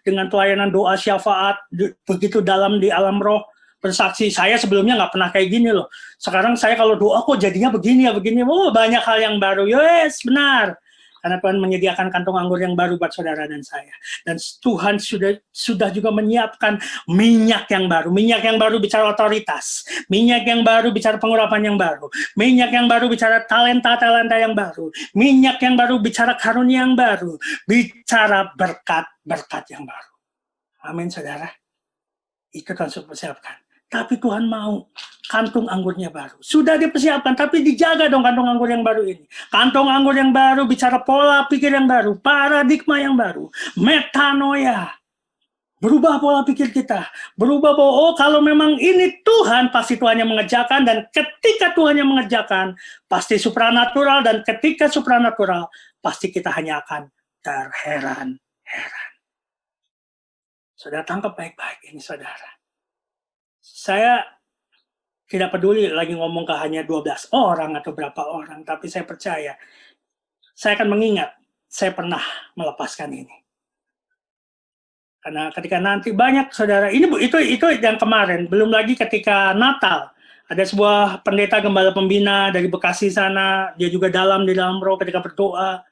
Speaker 1: dengan pelayanan doa syafaat, begitu dalam di alam roh, bersaksi, saya sebelumnya nggak pernah kayak gini loh. Sekarang saya kalau doa kok jadinya begini ya begini. Oh, banyak hal yang baru. Yes, benar. Karena Tuhan menyediakan kantong anggur yang baru buat saudara dan saya. Dan Tuhan sudah juga menyiapkan minyak yang baru. Minyak yang baru bicara otoritas. Minyak yang baru bicara pengurapan yang baru. Minyak yang baru bicara talenta-talenta yang baru. Minyak yang baru bicara karunia yang baru. Bicara berkat-berkat yang baru. Amin, saudara. Itu Tuhan sudah persiapkan. Tapi Tuhan mau kantung anggurnya baru. Sudah dipersiapkan, tapi dijaga dong kantung anggur yang baru ini. Kantung anggur yang baru bicara pola pikir yang baru, paradigma yang baru, metanoia. Berubah pola pikir kita. Berubah bahwa, kalau memang ini Tuhan, pasti Tuhan yang mengerjakan. Dan ketika Tuhan yang mengerjakan, pasti supranatural. Dan ketika supranatural, pasti kita hanya akan terheran-heran. Saudara tangkap baik-baik ini, saudara. Saya tidak peduli lagi ngomong ke hanya 12 orang atau berapa orang, tapi saya percaya, saya akan mengingat, saya pernah melepaskan ini. Karena ketika nanti banyak saudara, itu yang kemarin, belum lagi ketika Natal, ada sebuah pendeta gembala pembina dari Bekasi sana, dia juga di dalam roh ketika berdoa,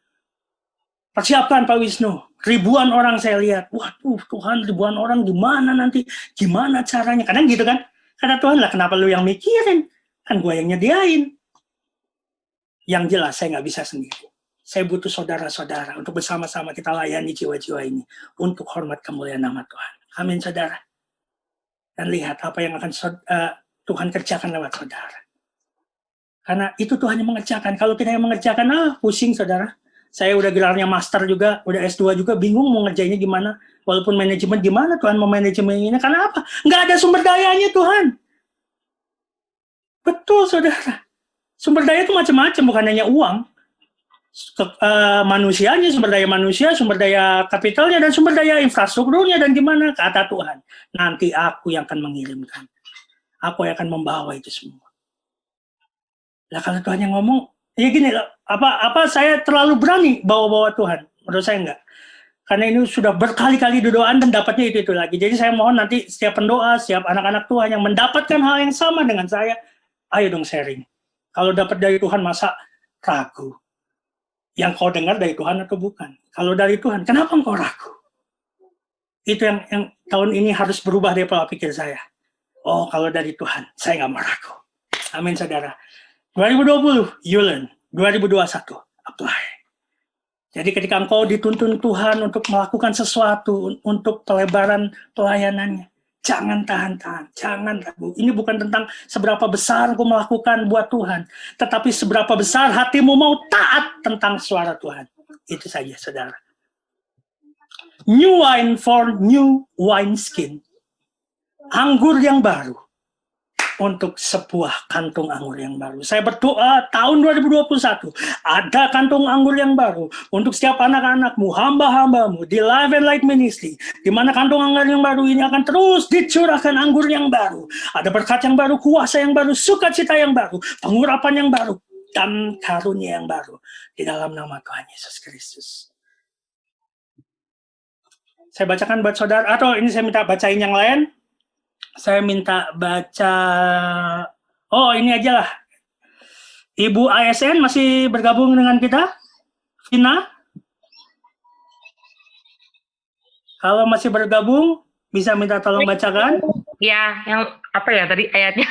Speaker 1: persiapkan Pak Wisnu, ribuan orang saya lihat, waduh Tuhan, ribuan orang gimana nanti, gimana caranya, kadang gitu kan, kata Tuhan lah kenapa lu yang mikirin, kan gue yang nyediain. Yang jelas saya nggak bisa sendiri, saya butuh saudara-saudara untuk bersama-sama kita layani jiwa-jiwa ini, untuk hormat kemuliaan nama Tuhan. Amin, saudara. Dan lihat apa yang akan Tuhan kerjakan lewat saudara. Karena itu Tuhan yang mengerjakan, kalau kita yang mengerjakan, pusing saudara. Saya udah gelarnya master juga, udah S2 juga, bingung mau ngerjainnya gimana. Walaupun manajemen, gimana Tuhan mau manajemen ini? Karena apa? Nggak ada sumber dayanya Tuhan. Betul, saudara. Sumber daya itu macam-macam, bukan hanya uang. Manusianya, sumber daya manusia, sumber daya kapitalnya, dan sumber daya infrastrukturnya, dan gimana? Kata Tuhan, nanti aku yang akan mengirimkan. Aku yang akan membawa itu semua. Nah, kalau Tuhan yang ngomong, ya gini, apa saya terlalu berani bawa-bawa Tuhan? Menurut saya enggak. Karena ini sudah berkali-kali doaan dan dapatnya itu lagi. Jadi saya mohon nanti setiap pendoa, setiap anak-anak Tuhan yang mendapatkan hal yang sama dengan saya, ayo dong sharing. Kalau dapat dari Tuhan, masa ragu? Yang kau dengar dari Tuhan atau bukan? Kalau dari Tuhan, kenapa engkau ragu? Itu yang tahun ini harus berubah dari pola pikir saya. Oh, kalau dari Tuhan, saya nggak mau ragu. Amin, saudara. 2020, you learn. 2021, apply. Jadi ketika engkau dituntun Tuhan untuk melakukan sesuatu, untuk pelebaran pelayanannya, Jangan tahan-tahan, jangan ragu. Ini bukan tentang seberapa besar engkau melakukan buat Tuhan, tetapi seberapa besar hatimu mau taat tentang suara Tuhan. Itu saja, saudara. New wine for new wineskin. Anggur yang baru untuk sebuah kantung anggur yang baru. Saya berdoa tahun 2021 ada kantung anggur yang baru untuk setiap anak-anakmu, hamba-hambamu di Life and Light Ministry, di mana kantung anggur yang baru ini akan terus dicurahkan anggur yang baru. Ada berkat yang baru, kuasa yang baru, sukacita yang baru, pengurapan yang baru, dan karunia yang baru di dalam nama Tuhan Yesus Kristus. Saya bacakan buat saudara, atau ini saya minta bacain yang lain. Saya minta baca, ini aja lah. Ibu ASN masih bergabung dengan kita? Vina? Kalau masih bergabung, bisa minta tolong bacakan.
Speaker 4: Ya, yang apa ya tadi ayatnya?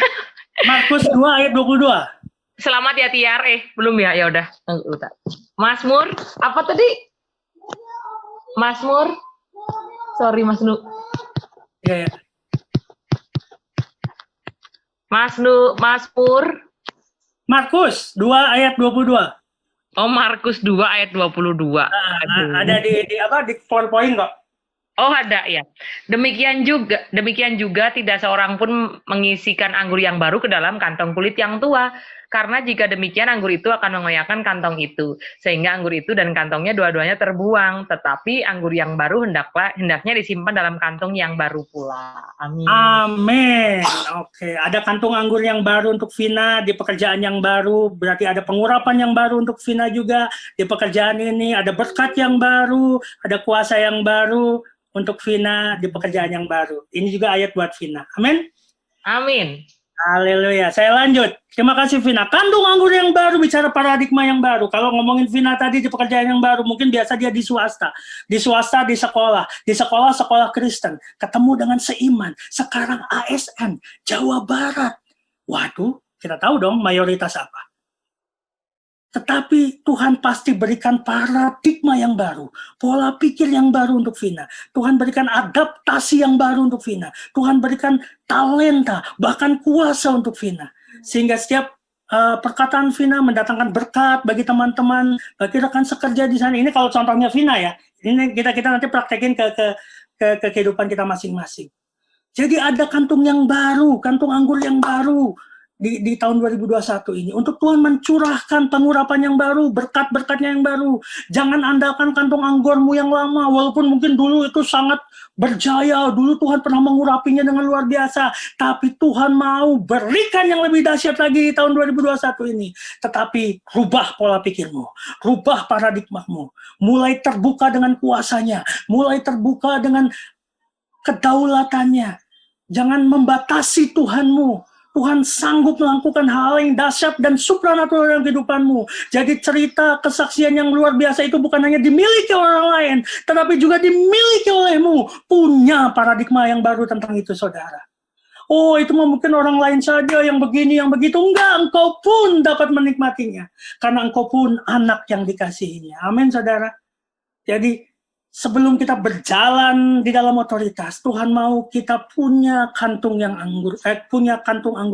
Speaker 1: Markus 2 ayat 22.
Speaker 4: Selamat ya Tiar, belum ya? Ya udah. Mazmur, apa tadi? Mazmur. Sorry Mas Nu.
Speaker 1: Ya.
Speaker 4: Mazmur.
Speaker 1: Markus 2 ayat 22.
Speaker 4: Oh, Markus 2 ayat 22.
Speaker 1: Ada di PowerPoint kok.
Speaker 4: Oh, ada ya. Demikian juga tidak seorang pun mengisikan anggur yang baru ke dalam kantong kulit yang tua, karena jika demikian anggur itu akan mengoyakkan kantong itu, sehingga anggur itu dan kantongnya dua-duanya terbuang. Tetapi anggur yang baru hendaknya disimpan dalam kantong yang baru pula. Amin.
Speaker 1: Amin. Oke, ada kantung anggur yang baru untuk Vina di pekerjaan yang baru, berarti ada pengurapan yang baru untuk Vina juga di pekerjaan ini, ada berkat yang baru, ada kuasa yang baru untuk Vina di pekerjaan yang baru. Ini juga ayat buat Vina. Amin.
Speaker 4: Amin.
Speaker 1: Haleluya. Saya lanjut. Terima kasih Vina. Kantung anggur yang baru bicara paradigma yang baru. Kalau ngomongin Vina tadi di pekerjaan yang baru, mungkin biasa dia di swasta. Di swasta, di sekolah. Di sekolah, sekolah Kristen. Ketemu dengan seiman. Sekarang ASN, Jawa Barat. Waduh, kita tahu dong mayoritas apa. Tetapi Tuhan pasti berikan paradigma yang baru, pola pikir yang baru untuk Vina. Tuhan berikan adaptasi yang baru untuk Vina. Tuhan berikan talenta, bahkan kuasa untuk Vina. Sehingga setiap perkataan Vina mendatangkan berkat bagi teman-teman, bagi rekan sekerja di sana. Ini kalau contohnya Vina ya. Ini kita nanti praktekin ke kehidupan kita masing-masing. Jadi ada kantung yang baru, kantung anggur yang baru di tahun 2021 ini, untuk Tuhan mencurahkan pengurapan yang baru, berkat-berkatnya yang baru. Jangan andalkan kantong anggurmu yang lama, walaupun mungkin dulu itu sangat berjaya, dulu Tuhan pernah mengurapinya dengan luar biasa, tapi Tuhan mau berikan yang lebih dahsyat lagi di tahun 2021 ini. Tetapi rubah pola pikirmu, rubah paradigmamu, mulai terbuka dengan kuasanya, mulai terbuka dengan kedaulatannya. Jangan membatasi Tuhanmu. Tuhan sanggup melakukan hal yang dahsyat dan supranatural dalam kehidupanmu. Jadi cerita kesaksian yang luar biasa itu bukan hanya dimiliki orang lain, tetapi juga dimiliki olehmu. Punya paradigma yang baru tentang itu, saudara. Oh, itu mungkin orang lain saja yang begini, yang begitu. Enggak, engkau pun dapat menikmatinya. Karena engkau pun anak yang dikasihinya. Amin, saudara. Jadi, sebelum kita berjalan di dalam otoritas, Tuhan mau kita punya kantung anggur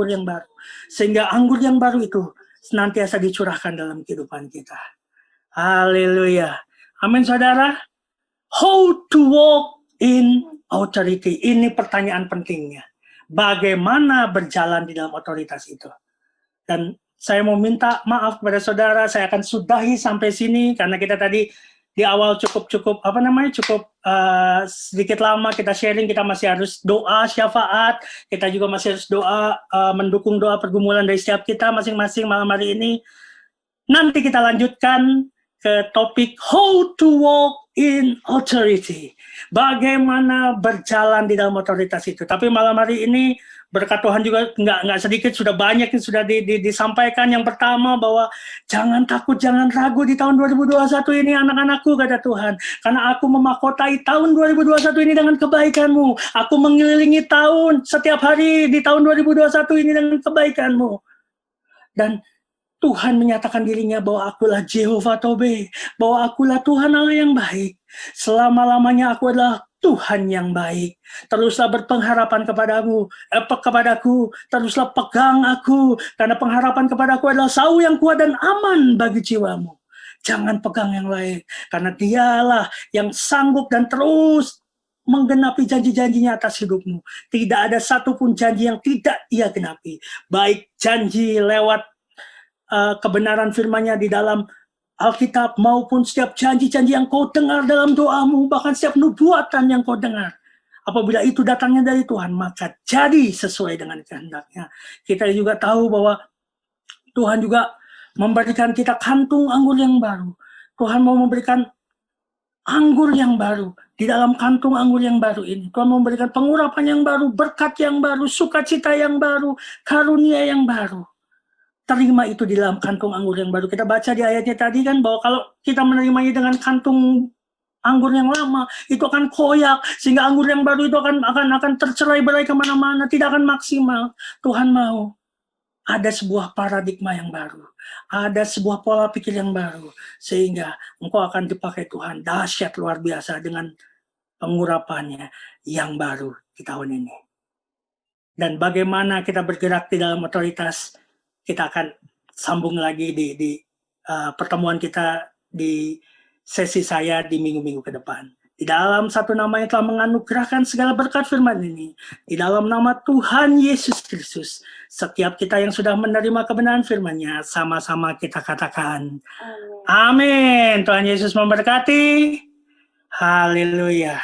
Speaker 1: yang baru, sehingga anggur yang baru itu senantiasa dicurahkan dalam kehidupan kita. Haleluya. Amin, saudara. How to walk in authority? Ini pertanyaan pentingnya. Bagaimana berjalan di dalam otoritas itu? Dan saya mau minta maaf kepada saudara, saya akan sudahi sampai sini karena kita tadi di awal cukup sedikit lama kita sharing, kita masih harus doa syafaat, kita juga masih harus doa mendukung doa pergumulan dari setiap kita masing-masing malam hari ini. Nanti kita lanjutkan ke topik how to walk in authority. Bagaimana berjalan di dalam otoritas itu. Tapi malam hari ini berkat Tuhan juga nggak sedikit, sudah banyak yang sudah disampaikan. Yang pertama bahwa jangan takut, jangan ragu di tahun 2021 ini anak-anakku, kata Tuhan. Karena aku memahkotai tahun 2021 ini dengan kebaikanmu. Aku mengelilingi tahun setiap hari di tahun 2021 ini dengan kebaikanmu. Dan Tuhan menyatakan dirinya bahwa akulah Jehovah Tobe, bahwa akulah Tuhan Allah yang baik. Selama-lamanya aku adalah Tuhan yang baik. Teruslah berpengharapan kepadaku, teruslah pegang aku, karena pengharapan kepadaku adalah sauh yang kuat dan aman bagi jiwamu. Jangan pegang yang lain, karena dialah yang sanggup dan terus menggenapi janji-janjinya atas hidupmu. Tidak ada satupun janji yang tidak ia genapi. Baik janji lewat kebenaran firman-Nya di dalam Alkitab maupun setiap janji-janji yang kau dengar dalam doamu, bahkan setiap nubuatan yang kau dengar. Apabila itu datangnya dari Tuhan, maka jadi sesuai dengan kehendak-Nya. Kita juga tahu bahwa Tuhan juga memberikan kita kantung anggur yang baru. Tuhan mau memberikan anggur yang baru. Di dalam kantung anggur yang baru ini, Tuhan memberikan pengurapan yang baru, berkat yang baru, sukacita yang baru, karunia yang baru. Terima itu di dalam kantung anggur yang baru. Kita baca di ayatnya tadi kan, bahwa kalau kita menerimanya dengan kantung anggur yang lama, itu akan koyak, sehingga anggur yang baru itu akan tercerai-berai kemana-mana, tidak akan maksimal. Tuhan mau ada sebuah paradigma yang baru, ada sebuah pola pikir yang baru, sehingga engkau akan dipakai Tuhan dahsyat luar biasa dengan pengurapannya yang baru di tahun ini. Dan bagaimana kita bergerak di dalam otoritas, kita akan sambung lagi di pertemuan kita di sesi saya di minggu-minggu ke depan. Di dalam satu nama yang telah menganugerahkan segala berkat firman ini, di dalam nama Tuhan Yesus Kristus, setiap kita yang sudah menerima kebenaran firman-Nya, sama-sama kita katakan, amin. Tuhan Yesus memberkati. Haleluya.